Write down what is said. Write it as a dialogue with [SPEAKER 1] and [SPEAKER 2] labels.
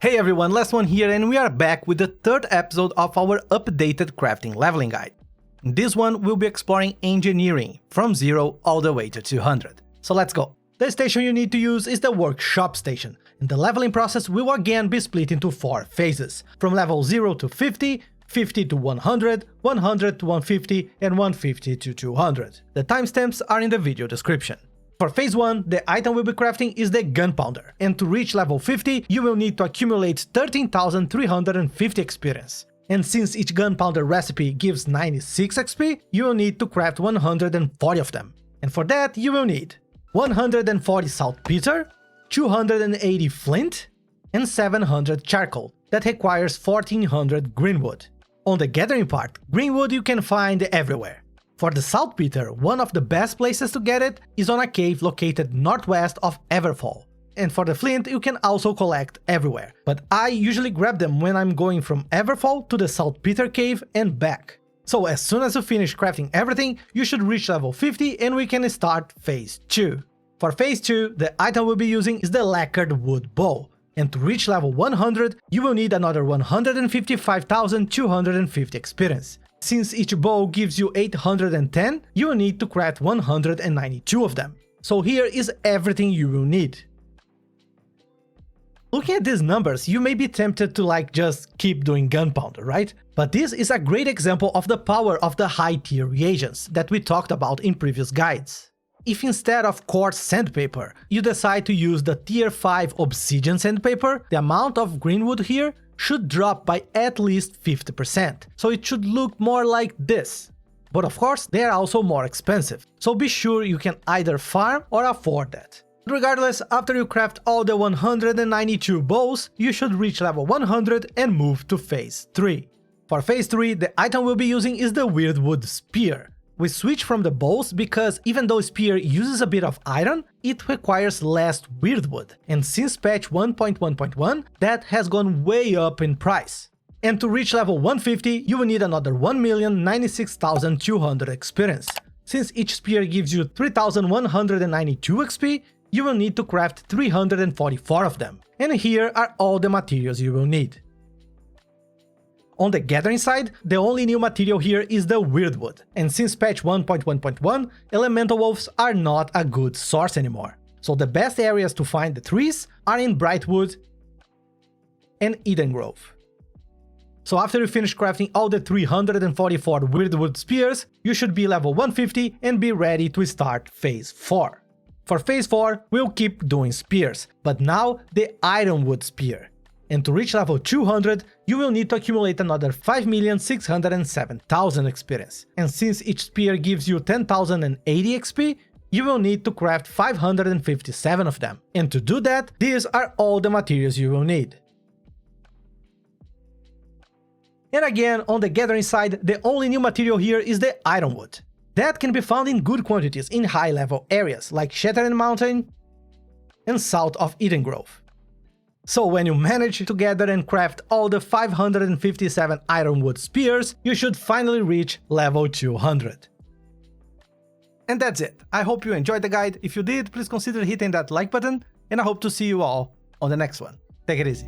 [SPEAKER 1] Hey everyone, Last One here, and we are back with the third episode of our updated crafting leveling guide. In this one, we'll be exploring engineering, from 0 all the way to 200. So let's go. The station you need to use is the workshop station, and the leveling process will again be split into 4 phases, from level 0 to 50, 50 to 100, 100 to 150, and 150 to 200. The timestamps are in the video description. For phase 1, the item we'll be crafting is the Gunpowder, and to reach level 50, you will need to accumulate 13,350 experience. And since each Gunpowder recipe gives 96 XP, you will need to craft 140 of them. And for that, you will need 140 saltpeter, 280 flint, and 700 charcoal, that requires 1400 greenwood. On the gathering part, greenwood you can find everywhere. For the saltpeter, one of the best places to get it is on a cave located northwest of Everfall. And for the flint, you can also collect everywhere, but I usually grab them when I'm going from Everfall to the saltpeter cave and back. So as soon as you finish crafting everything, you should reach level 50 and we can start phase 2. For phase 2, the item we'll be using is the lacquered wood bow, and to reach level 100, you will need another 155,250 experience. Since each bow gives you 810, you will need to craft 192 of them. So here is everything you will need. Looking at these numbers, you may be tempted to just keep doing Gunpowder, right? But this is a great example of the power of the high tier reagents that we talked about in previous guides. If instead of quartz sandpaper, you decide to use the tier 5 obsidian sandpaper, the amount of greenwood here should drop by at least 50%, so it should look more like this. But of course, they are also more expensive, so be sure you can either farm or afford that. Regardless, after you craft all the 192 bows, you should reach level 100 and move to phase 3. For phase 3, the item we'll be using is the Weirdwood Spear. We switch from the bows because even though Spear uses a bit of iron, it requires less weirdwood, and since patch 1.1.1, that has gone way up in price. And to reach level 150, you will need another 1,096,200 experience. Since each spear gives you 3,192 XP, you will need to craft 344 of them. And here are all the materials you will need. On the gathering side, the only new material here is the Weirdwood, and since patch 1.1.1, elemental wolves are not a good source anymore. So the best areas to find the trees are in Brightwood and Eden Grove. So after you finish crafting all the 344 Weirdwood spears, you should be level 150 and be ready to start phase 4. For phase 4, we'll keep doing spears, but now the Ironwood Spear. And to reach level 200, you will need to accumulate another 5,607,000 experience. And since each spear gives you 10,080 XP, you will need to craft 557 of them. And to do that, these are all the materials you will need. And again, on the gathering side, the only new material here is the Ironwood. That can be found in good quantities in high-level areas like Shattered Mountain and south of Eden Grove. So when you manage to gather and craft all the 557 Ironwood spears, you should finally reach level 200. And that's it. I hope you enjoyed the guide. If you did, please consider hitting that like button, and I hope to see you all on the next one. Take it easy.